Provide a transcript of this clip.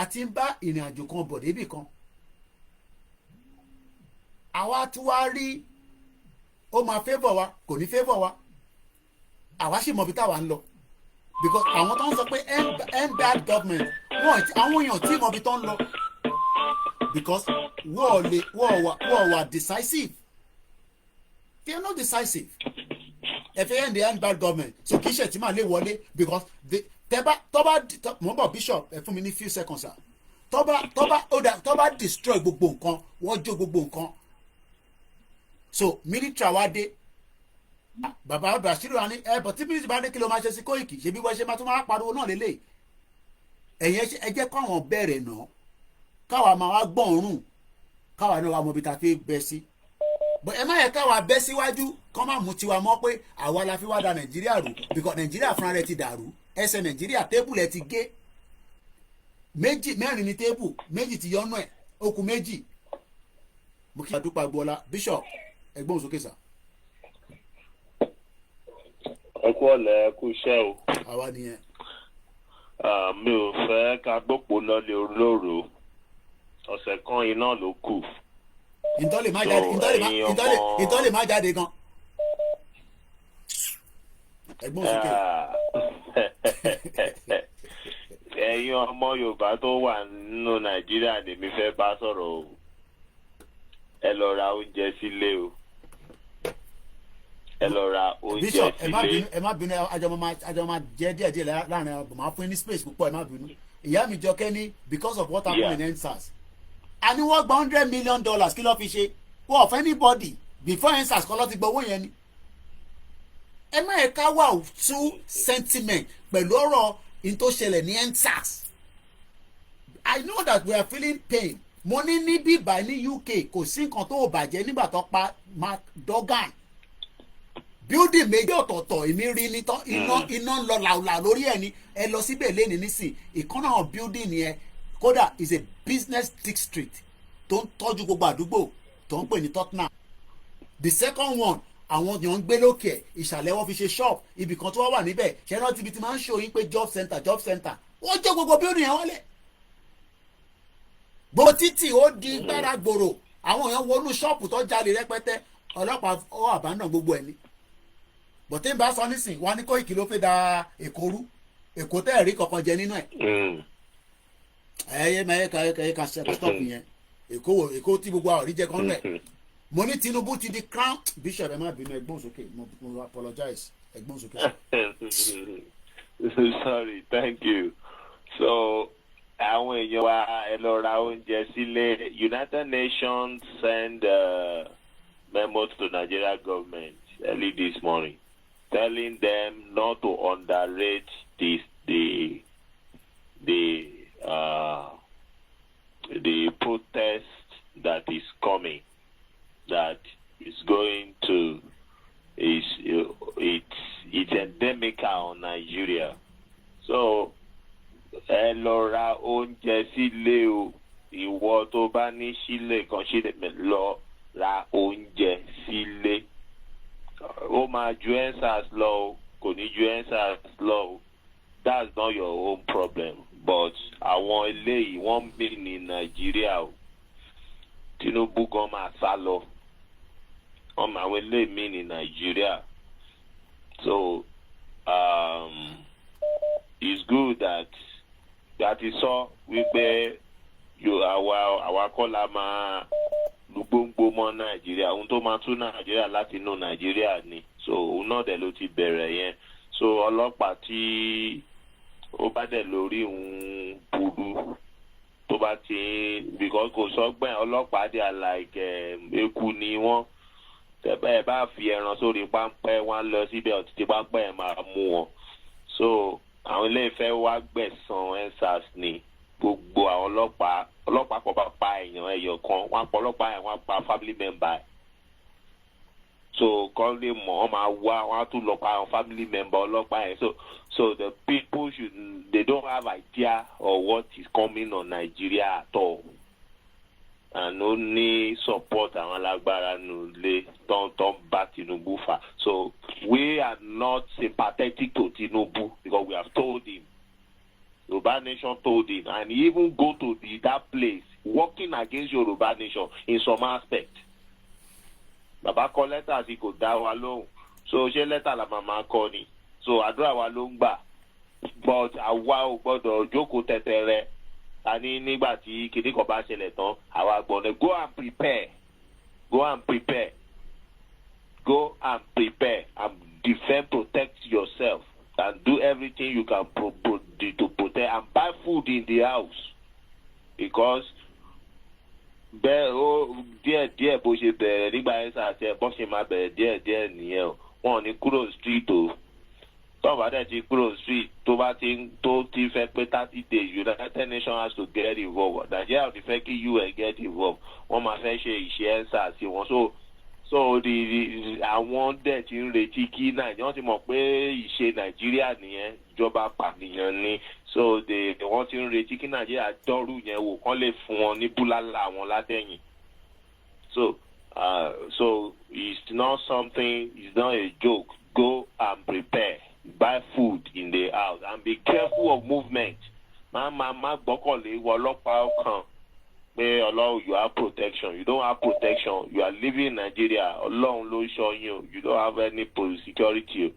àti ń bá ìrìn àjò kan bọ̀ débì kan àwa tí wàá rí ó máa favour wa kò ní favour wa àwa sì mọ ibi táwa ń lọ because àwọn tó ń sọ pé end bad government àwọn èèyàn tí mọ ibi tó ń lọ because wọ́n wà decisive they are not decisive ẹ fẹ́ end bad government so kì í ṣe tí màá lè wọlé because tọ́ba mo ń bọ̀ bishop ẹ fún mi ní few seconds sir tọ́ba destroy gbogbo nǹkan wọ́n jó gbogbo nǹkan so military wa dé bàbá Bashiru wa ní bọ̀ tí military bá dé kí ló máa ṣe sí Koiki ṣe bí wọ́n ṣe máa tún máa pariwo náà lélẹ̀ ẹ̀yìn ẹ jẹ́ káwọn bẹ̀rẹ̀ náà káwa máa wá gbọ́n ọ̀run káwa náà wà mọ̀ bí ta fi bẹ́ sí but ẹ má yẹ káwa bẹ́ síwájú kọ́ máa mú tiwa mọ́ pé àwa la fi wá da Nàìjíríà rú because Nàìjíríà fúnra rẹ̀ ti dàrú ẹsẹ̀ Nàìjíríà tébùlù ẹ̀ ti gé mẹ́rin ní tébù méjì ti yọnú ẹ̀ ó kù méjì mo kí adúpà gbọ́lá bishop ẹgbọ́n sókè sà. ẹ kú ọ̀lẹ́ ẹ kú iṣẹ́ o. àwa nìyẹn. mi ò fẹ́ ká gbópo lọ́lẹ̀ olóró ọ̀sẹ̀ kan iná ló kù. ìtọ́ lè má jáde gan. ẹgbọ́n sókè. ẹ̀yin ọmọ Yorùbá tó wà nínú Nàìjíríà lèmi fẹ́ bá sọ̀rọ̀ o ẹ lọ ra oúnjẹ sílé o ẹ lọ ra oúnjẹ sílé. Bishop ẹ má bínú àjọ máa jẹ díẹ̀díẹ̀ láàrin àwọn máa fún ní space púpọ̀ ẹ má bínú ìyá mi Jọkẹ́ ní because of what happened in EndSARS a ní wọ́n gba $100 million kí ló fi ṣe wọ́n of anybody before EndSARS kọ́ ló ti gbọ́ owó yẹn ni ẹ má yẹ ká wà two sentiment pẹ̀lú ọ̀rọ̀ in tó ṣẹlẹ̀ ní EndSARS I know that we are feeling pain mo ní níbí bá ní UK kò sí nǹkan tó bàjẹ́ nígbà tó pa Mark Dogan building méjì ọ̀tọ̀ọ̀tọ̀ èmi rí ní tán iná ń lọ làwùlà lórí ẹ̀ ní ẹ lọ síbẹ̀ lẹ́ni nísìn ìkànnà àwọn building yẹn kódà is a business district tó ń tọ́jú gbogbo àdúgbò tó ń pè ní Tottenham the second one àwọn èèyàn ń gbé lókè ìsàlẹ̀ wọn fi ṣe shop ibì kan tó wà níbẹ̀ ṣe é rántí ibi tí máa ń ṣòyìn pé job center wọ́n jẹ́ gbogbo building yẹn wọlé gbogbo títì ó di gbára gbòòrò àwọn èèyàn wọnú ṣọ́ọ̀pù tó jalè rẹpẹtẹ ọlọ́pàá ó àbánà gbogbo ẹ̀ ní bọ̀tẹ́ ń bá sọ nísìn wọn ní Koiki ló fẹ́ da Èkó rú Èkó tẹ́ ẹ̀rí kankan jẹ nínú ẹ̀ ẹ̀yẹ mẹ́ẹ̀ẹ́ ká stop yẹn Èkó tí gbogbo àwọn òrìjẹ kan rẹ̀ mo ní Tinubu ti di crown bishop ẹ má bínú ẹgbọ́n sókè mo apologize ẹgbọ́n sókè. Sorry, thank you. So àwọn èèyàn wa ẹ lọ ra oúnjẹ sílé. United Nations send memos to Nigeria government early this morning telling them not to underrate the protest that is coming, that is going to it's endemic on Nigeria. So ẹ lọ ra oúnjẹ sílé o ìwọ tó bá ní sílé kan sílé lọ ra oúnjẹ sílé ó máa ju EndSARS lọ o kò ní ju EndSARS lọ o that's not your own problem but àwọn eléyìí wọ́n mí ní Nàìjíríà o Tinubu gan máa sá lọ ọmọ àwọn eléyìí mí ní Nàìjíríà so it's good that is sọ wípé àwa kọ́ la máa gbogbo mọ́ Nàìjíríà ohun tó máa tún Nàìjíríà láti inú Nàìjíríà ni so òun náà dẹ̀ ló ti bẹ̀rẹ̀ yẹn so ọlọ́pàá tí ó bá dẹ̀ lórí òun burú tó bá ti because kò sọ́gbọ́n ọlọ́pàá dẹ̀ like eku ni wọ́n tẹ́bẹ̀ ẹ̀ bá fi ẹran sórí páńpẹ́ wọn lọ síbẹ̀ ọtí tí páńpẹ́ ẹ̀ máa mú wọn so àwọn ilé ìfẹ́ wá gbẹ̀san EndSARS ni gbogbo àwọn ọlọ́pàá kò bá pa èèyàn ẹyọ kan wọ́n pa ọlọ́pàá yẹn wọ́n pa family member so kọ́ lè mọ̀ wọ́n máa wá wọ́n á tún lọ pa àwọn family member ọlọ́pàá yẹn so the people they don't have idea of what is coming on Nigeria at all and ó ní support àwọn alágbára nulẹ̀ tó ń bá Tinubu fà so we are not sympathetic to Tinubu because we have told him Yorùbá Nation told him, and he even go to that place working against Yorùbá Nation in some aspect. Bàbá kọ lẹ́tà sí kò dá wa lóhùn, so ṣé lẹ́tà la màmá kọ ni, so àdúrà wa ló ń gbà, but àwa ò gbọ́dọ̀ jókòó tẹ̀tẹ̀rẹ̀ tani nígbà tí kìnìún kan bá ṣẹlẹ̀ tán àwa gbọ́dọ̀ go and prepare and defend, protect yourself and do everything you can to protect and buy food in the house, because bẹ́ẹ̀ ó díẹ̀ bó ṣe bẹ̀rẹ̀ nígbà yẹn sàṣẹ bó ṣe máa bẹ̀rẹ̀ díẹ̀ nìyẹn o, wọn ò ní kúrò street o, tó bá dẹ̀ ti kúrò street tó ti fẹ́ pé 30 days United Nations has to get involved. Nigeria ò ti fẹ́ kí UN get involved, wọ́n máa fẹ́ ṣe ìṣe ẹ̀ńsà sí wọn, so àwọn dẹ̀ ti ń retí kí Nàìjíríà, wọ́n ti mọ̀ pé ìṣe Nàìjíríà nìyẹn, ìjọba pànìyàn ni, so wọ́n ti ń retí kí Nàìjíríà dọ́rù yẹn wò kán lè fún wọn ní búlálà wọn látẹ̀yìn. So it's not a joke. Go and prepare, buy food in the house, and be careful of movement. Má gbọ́kànlé wọ ọlọ́pàá ọkàn pé Ọlọ́run, you have protection. You don't have protection. You are living in Nigeria. Ọlọ́run ló ṣọ́ yín o. You don't have any security.